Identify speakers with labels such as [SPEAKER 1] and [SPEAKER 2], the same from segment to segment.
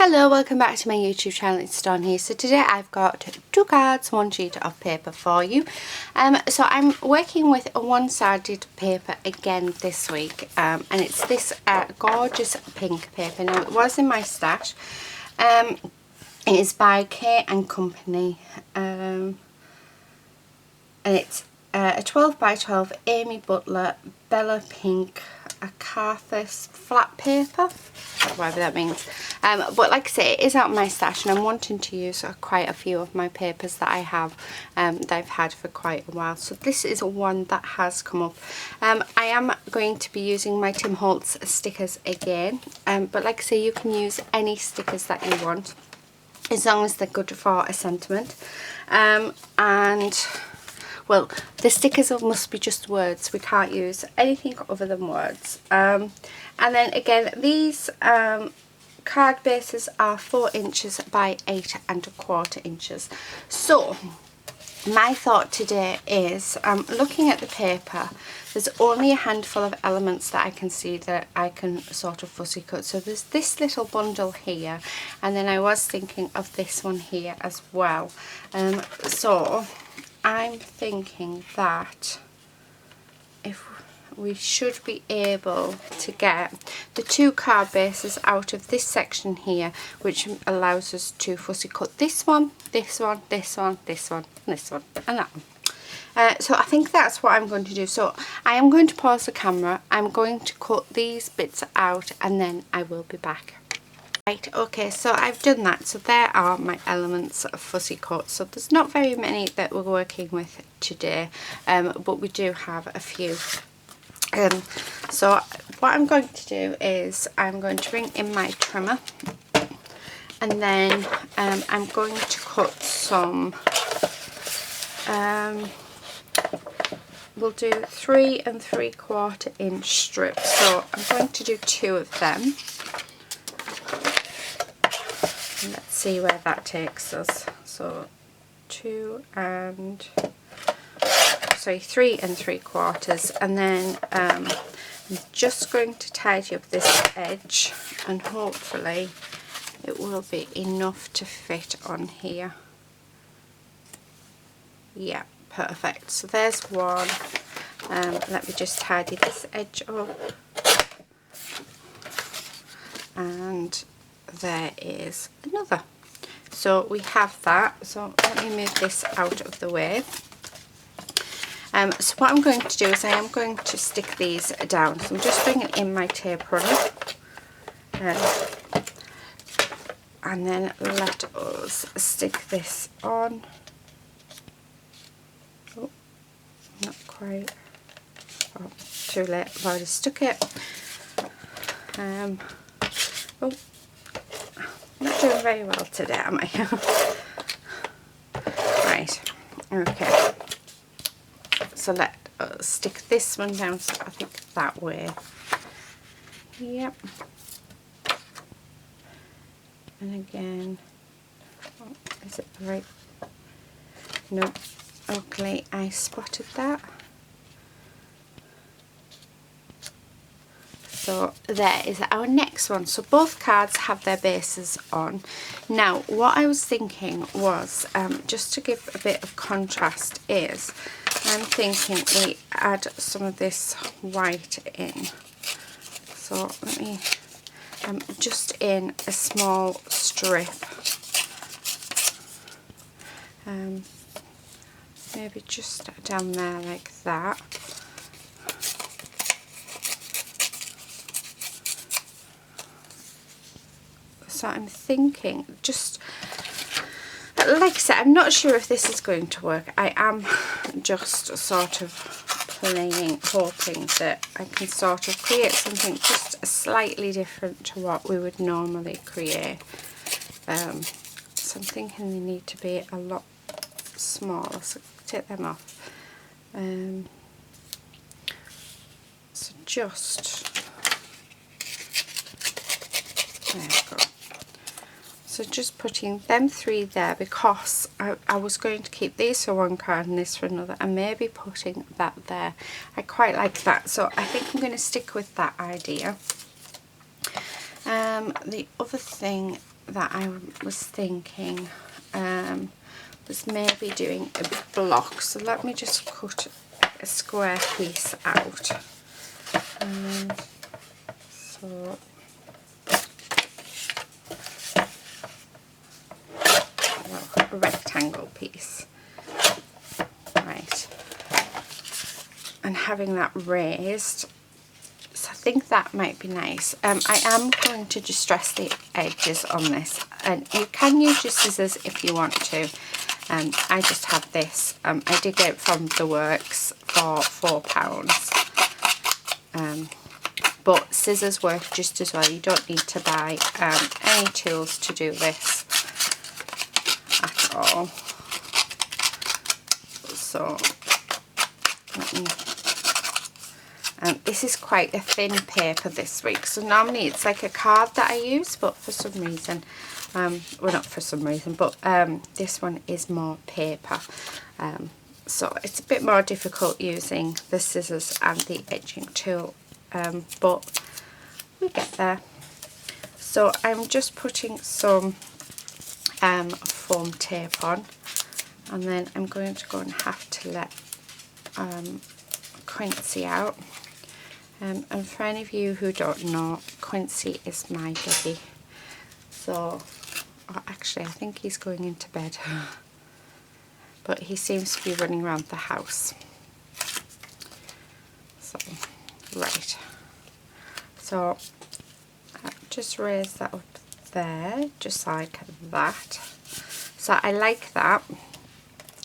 [SPEAKER 1] Hello, welcome back to my YouTube channel. It's Dawn here. So today I've got 2 cards, 1 sheet of paper for you. So I'm working with a one-sided paper again this week, and it's this gorgeous pink paper. Now it was in my stash. It is by K and Company, and it's a 12 by 12 Amy Butler Bella Pink Acarthus flat paper, whatever that means. But like I say, it is out of my stash and I'm wanting to use quite a few of my papers that I have that I've had for quite a while. So this is one that has come up. I am going to be using my Tim Holtz stickers again, but like I say, you can use any stickers that you want as long as they're good for a sentiment. Well, the stickers must be just words. We can't use anything other than words. And then again, these card bases are 4 inches by 8¼ inches. So my thought today is, looking at the paper, there's only a handful of elements that I can see that I can sort of fussy cut. So there's this little bundle here, and then I was thinking of this one here as well. So I'm thinking that if we should be able to get the 2 card bases out of this section here, which allows us to fussy cut this one, this one, this one, this one, this one, and that one. So I think that's what I'm going to do. So I am going to pause the camera, I'm going to cut these bits out, and then I will be back. Right, okay, so I've done that. So there are my elements of fussy cut. So there's not very many that we're working with today, but we do have a few. So what I'm going to do is I'm going to bring in my trimmer, and then I'm going to cut some, we'll do 3 3/4 inch strips. So I'm going to do 2 of them. Let's see where that takes us. So 3 3/4, and then I'm just going to tidy up this edge, and hopefully it will be enough to fit on here. Yeah, perfect. So there's one. Let me just tidy this edge up, and there is another. So we have that. So let me move this out of the way. So what I'm going to do is I am going to stick these down. So I'm just bringing in my tape runner, and then let us stick this on. Oh, not quite. Oh, too late. I've already stuck it. Oh, not doing very well today, am I? Right, okay. So let us stick this one down, so I think that way. Yep. And again, oh, is it the right? No. Okay, I spotted that. So there is our next one. So both cards have their bases on. Now what I was thinking was, just to give a bit of contrast, is I'm thinking we add some of this white in. So let me, just in a small strip, maybe just down there like that. So I'm thinking, just like I said, I'm not sure if this is going to work. I am just sort of playing, hoping that I can sort of create something just slightly different to what we would normally create. So I'm thinking they need to be a lot smaller, so take them off. So just, there we go. So just putting them 3 there, because I was going to keep these for one card and this for another, and maybe putting that there. I quite like that, so I think I'm going to stick with that idea. The other thing that I was thinking was maybe doing a block. So let me just cut a square piece out. So a rectangle piece, right, and having that raised, so I think that might be nice. I am going to distress the edges on this, and you can use your scissors if you want to. I just have this. I did get it from the Works for £4. But scissors work just as well. You don't need to buy any tools to do this at all. So this is quite a thin paper this week. So normally it's like a card that I use, but for some reason, well, not for some reason, but this one is more paper. So it's a bit more difficult using the scissors and the edging tool, but we get there. So I'm just putting some foam tape on, and then I'm going to go and have to let Quincy out. And for any of you who don't know, Quincy is my baby. So, actually I think he's going into bed, but he seems to be running around the house. So, right. So, just raise that up there, just like that. So I like that.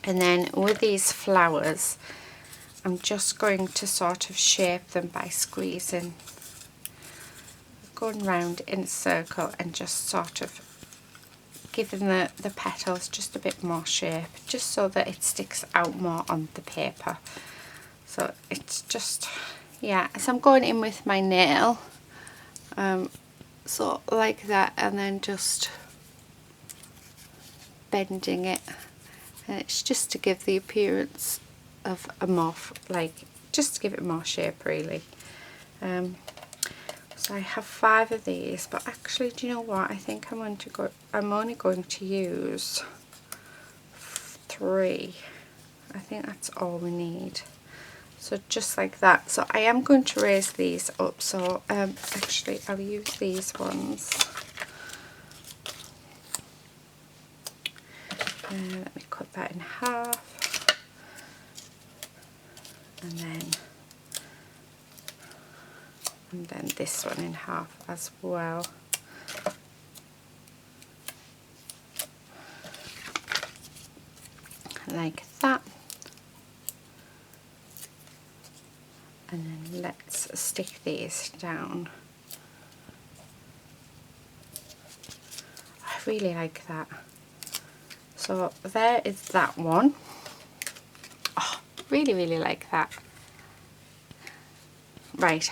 [SPEAKER 1] And then with these flowers, I'm just going to sort of shape them by squeezing, going round in a circle and just sort of giving the petals just a bit more shape, just so that it sticks out more on the paper. So it's just, yeah, so I'm going in with my nail, so like that, and then just bending it, and it's just to give the appearance of a moth, like just to give it more shape really. So I have 5 of these, but actually, do you know what, I think I'm only going to use 3. I think that's all we need. So just like that. So I am going to raise these up, so actually I'll use these ones. Let me cut that in half, and then this one in half as well. Like that. And then let's stick these down. I really like that. So there is that one. Oh, really like that. Right,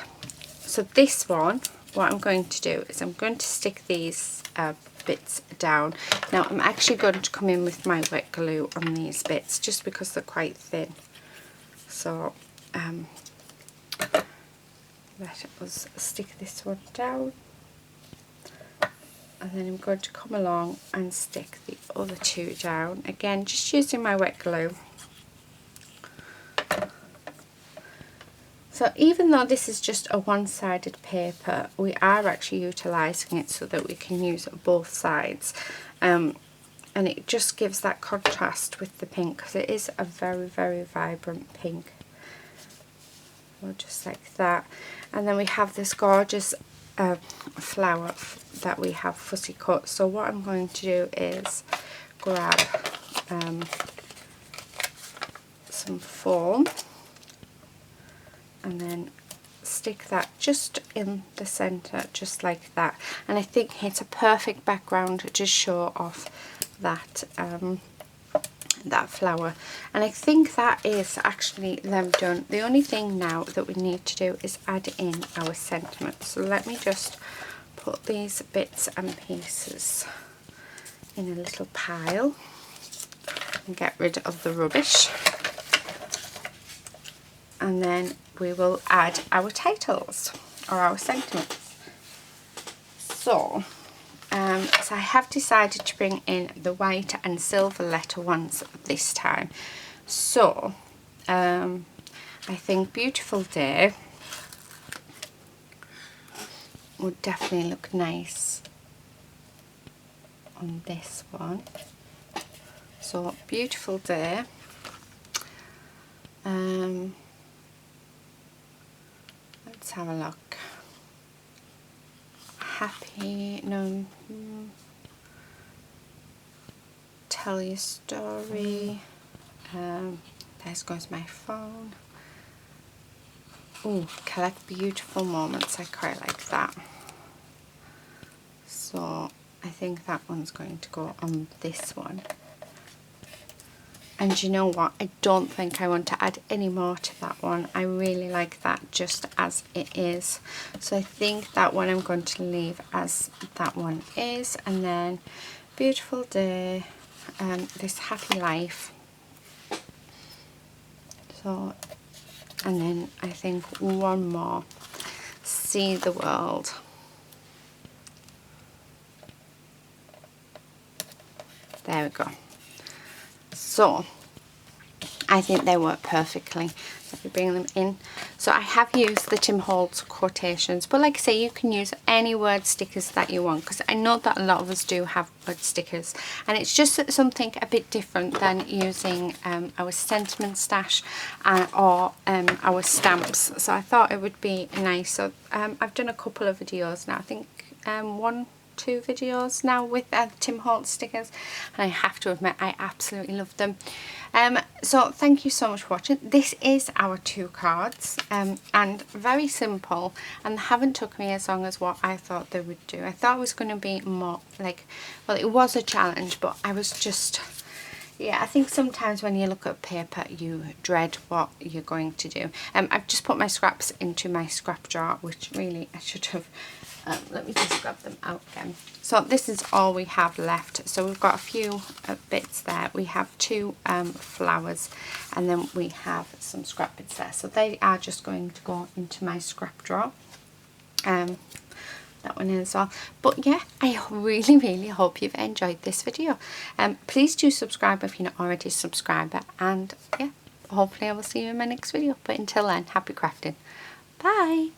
[SPEAKER 1] so this one, what I'm going to do is I'm going to stick these bits down. Now I'm actually going to come in with my wet glue on these bits just because they're quite thin. So let us stick this one down, and then I'm going to come along and stick the other 2 down, again just using my wet glue. So even though this is just a one-sided paper, we are actually utilising it so that we can use both sides, and it just gives that contrast with the pink, because it is a very vibrant pink. So just like that. And then we have this gorgeous flower that we have fussy cut. So what I'm going to do is grab some foam, and then stick that just in the centre, just like that. And I think it's a perfect background to show off that that flower. And I think that is actually them done. The only thing now that we need to do is add in our sentiment. So let me just put these bits and pieces in a little pile and get rid of the rubbish. And then we will add our titles or our sentiments. So because I have decided to bring in the white and silver letter ones this time. So I think Beautiful Day would definitely look nice on this one. So Beautiful Day, let's have a look. Happy, no, Tell Your Story, there goes my phone. Oh, Collect Beautiful Moments, I quite like that. So I think that one's going to go on this one. And you know what, I don't think I want to add any more to that one. I really like that just as it is. So I think that one I'm going to leave as that one is. And then Beautiful Day, this Happy Life. So, and then I think one more, See the World. There we go. So I think they work perfectly. Let me bring them in. So I have used the Tim Holtz quotations, but like I say, you can use any word stickers that you want, because I know that a lot of us do have word stickers, and it's just something a bit different than using our sentiment stash or our stamps. So I thought it would be nice. So I've done a couple of videos now, I think 2 videos now with Tim Holtz stickers, and I have to admit I absolutely love them. So thank you so much for watching. This is our 2 cards, and very simple, and haven't took me as long as what I thought they would do. I thought it was going to be more like, well, it was a challenge, but I was just, yeah, I think sometimes when you look at paper you dread what you're going to do. I've just put my scraps into my scrap jar, which really I should have. Let me just grab them out again. So this is all we have left. So we've got a few bits there. We have 2 flowers, and then we have some scrap bits there. So they are just going to go into my scrap drawer. That one in as well. But yeah, I really hope you've enjoyed this video. Please do subscribe if you're not already a subscriber, and yeah, hopefully I will see you in my next video. But until then, happy crafting. Bye.